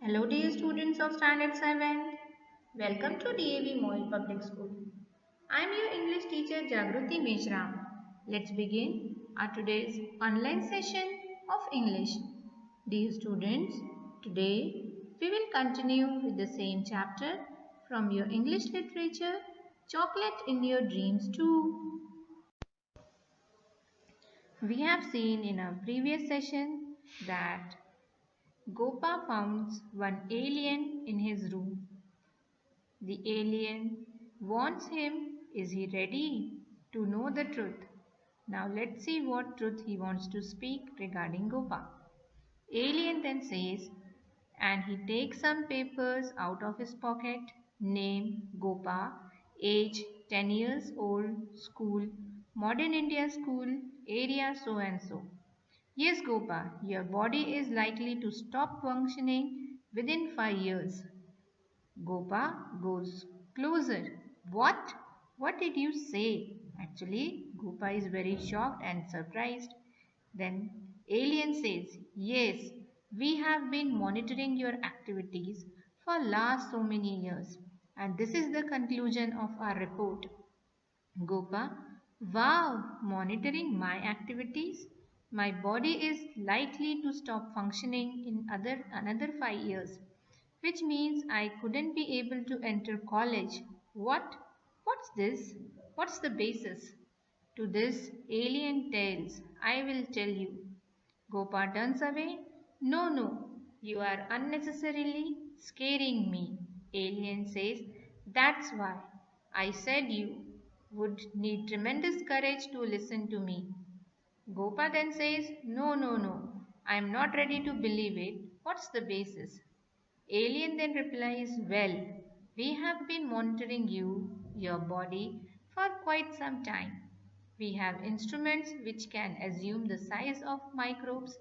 Hello dear students of Standard 7. Welcome to DAV Moy Public School. I am your English teacher Jagruti Mishram. Let's begin our today's online session of English. Dear students, today we will continue with the same chapter from your English literature, Chocolate in Your Dreams Too. We have seen in our previous session that Gopa finds one alien in his room. The alien warns him, is he ready to know the truth? Now let's see what truth he wants to speak regarding Gopa. Alien then says, and he takes some papers out of his pocket, name Gopa, age 10 years old, school, Modern India School, area so and so. Yes, Gopa, your body is likely to stop functioning within 5 years. Gopa goes closer. What? What did you say? Actually, Gopa is very shocked and surprised. Then Alien says, yes, we have been monitoring your activities for last so many years. And this is the conclusion of our report. Gopa, wow, monitoring my activities? My body is likely to stop functioning in another 5 years, which means I couldn't be able to enter college. What? What's this? What's the basis? To this alien tales, I will tell you. Gopa turns away. No, no, you are unnecessarily scaring me. Alien says, that's why I said you would need tremendous courage to listen to me. Gopa then says, no, no, no, I am not ready to believe it. What's the basis? Alien then replies, well, we have been monitoring you, your body, for quite some time. We have instruments which can assume the size of microbes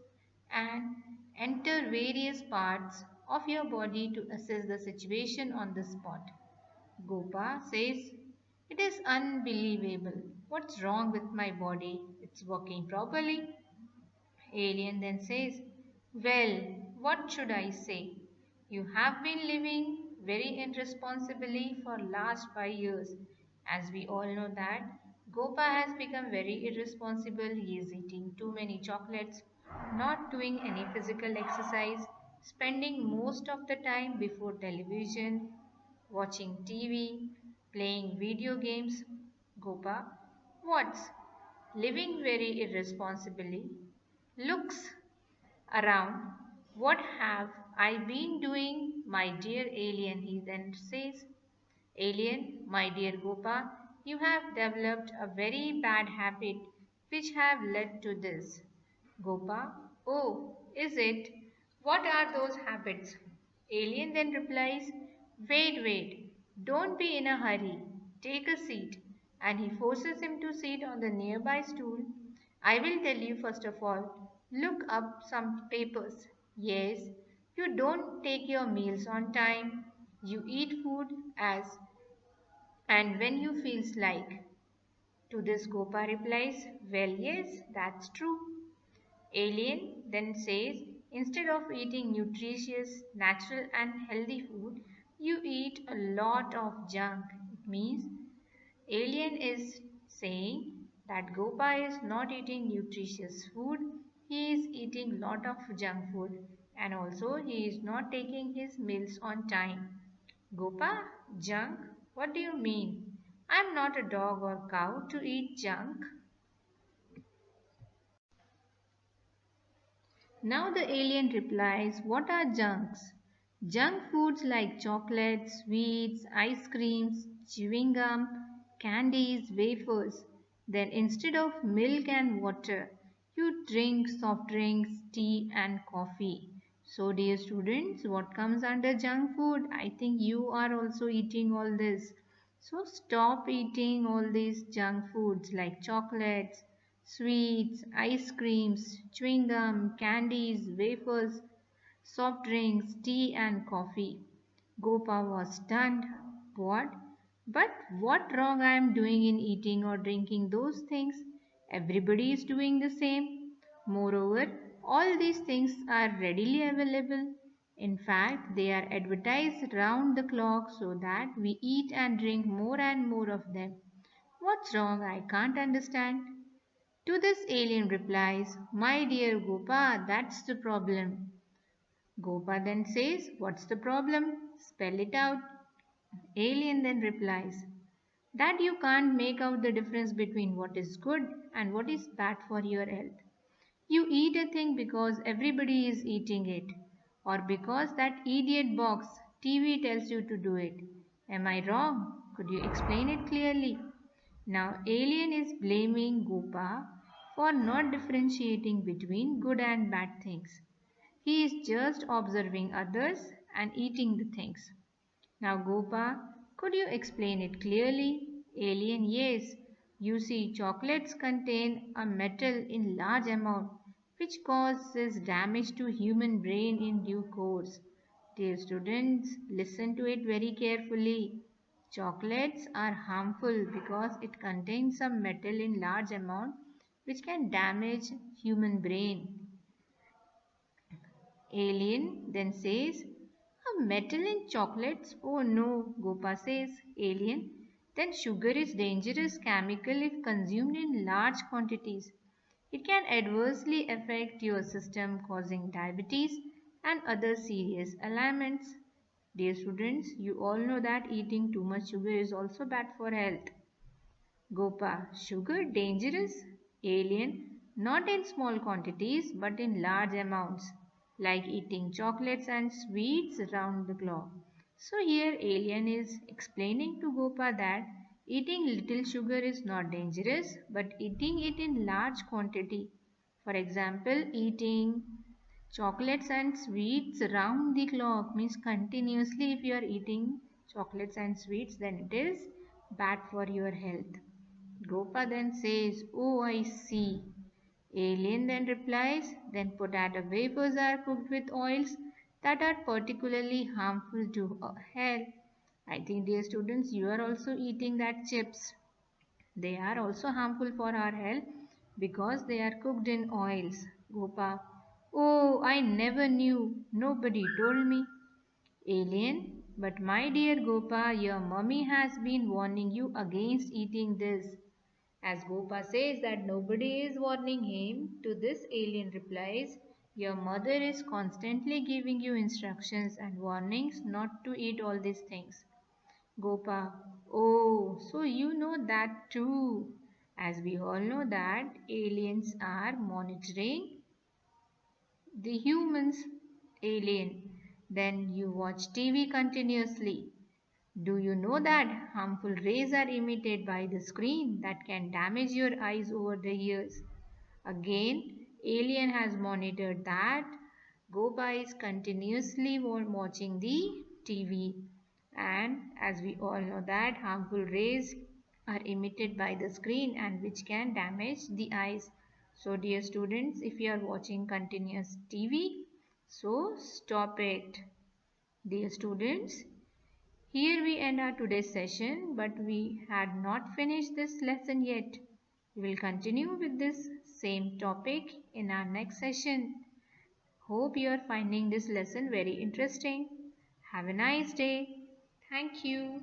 and enter various parts of your body to assess the situation on the spot. Gopa says, it is unbelievable. What's wrong with my body? It's working properly. Alien then says, well, what should I say? You have been living very irresponsibly for last 5 years. As we all know that, Gopa has become very irresponsible. He is eating too many chocolates, not doing any physical exercise, spending most of the time before television, watching TV, playing video games. Gopa, what's living very irresponsibly? Looks around. What have I been doing, my dear alien? He then says, alien, my dear Gopa, you have developed a very bad habit which have led to this. Gopa, oh, is it? What are those habits? Alien then replies, wait, don't be in a hurry. Take a seat. And he forces him to sit on the nearby stool. I will tell you first of all, look up some papers. Yes, you don't take your meals on time. You eat food as and when you feels like. To this Gopa replies, well yes, that's true. Alien then says, instead of eating nutritious, natural and healthy food, you eat a lot of junk. It means Alien is saying that Gopa is not eating nutritious food, he is eating lot of junk food and also he is not taking his meals on time. Gopa, junk? What do you mean? I am not a dog or cow to eat junk. Now the alien replies, what are junks? Junk foods like chocolates, sweets, ice creams, chewing gum, candies, wafers. Then instead of milk and water, you drink soft drinks, tea and coffee. So dear students, what comes under junk food? I think you are also eating all this. So stop eating all these junk foods like chocolates, sweets, ice creams, chewing gum, candies, wafers, soft drinks, tea and coffee. Gopa was stunned. What? But what wrong I am doing in eating or drinking those things? Everybody is doing the same. Moreover, all these things are readily available. In fact, they are advertised round the clock so that we eat and drink more and more of them. What's wrong? I can't understand. To this alien replies, My dear Gopa, that's the problem. Gopa then says, What's the problem? Spell it out. Alien then replies, That you can't make out the difference between what is good and what is bad for your health. You eat a thing because everybody is eating it, or because that idiot box TV tells you to do it. Am I wrong? Could you explain it clearly? Now, Alien is blaming Gopa for not differentiating between good and bad things. He is just observing others and eating the things. Now, Gopa, could you explain it clearly? Alien, yes. You see, chocolates contain a metal in large amount which causes damage to human brain in due course. Dear students, listen to it very carefully. Chocolates are harmful because it contains some metal in large amount which can damage human brain. Alien then says, A metal in chocolates? Oh no, Gopa says. Alien, then sugar is dangerous chemical if consumed in large quantities. It can adversely affect your system causing diabetes and other serious ailments. Dear students, you all know that eating too much sugar is also bad for health. Gopa, sugar dangerous? Alien, not in small quantities but in large amounts, like eating chocolates and sweets round the clock. So here Alien is explaining to Gopa that eating little sugar is not dangerous, but eating it in large quantity. For example, eating chocolates and sweets round the clock means continuously if you are eating chocolates and sweets, then it is bad for your health. Gopa then says, Oh, I see. Alien then replies, Then potato wafers are cooked with oils that are particularly harmful to health. I think, dear students, you are also eating that chips. They are also harmful for our health because they are cooked in oils. Gopa, Oh, I never knew. Nobody told me. Alien, but my dear Gopa, your mummy has been warning you against eating this. As Gopa says that nobody is warning him, to this Alien replies, Your mother is constantly giving you instructions and warnings not to eat all these things. Gopa, oh, so you know that too. As we all know that aliens are monitoring the humans. Alien, then you watch TV continuously. Do you know that harmful rays are emitted by the screen that can damage your eyes over the years? Again, Alien has monitored that Gopa is continuously watching the TV, and as we all know that harmful rays are emitted by the screen and which can damage the eyes. So dear students, if you are watching continuous TV, so stop it. Dear students, here we end our today's session, but we had not finished this lesson yet. We will continue with this same topic in our next session. Hope you are finding this lesson very interesting. Have a nice day. Thank you.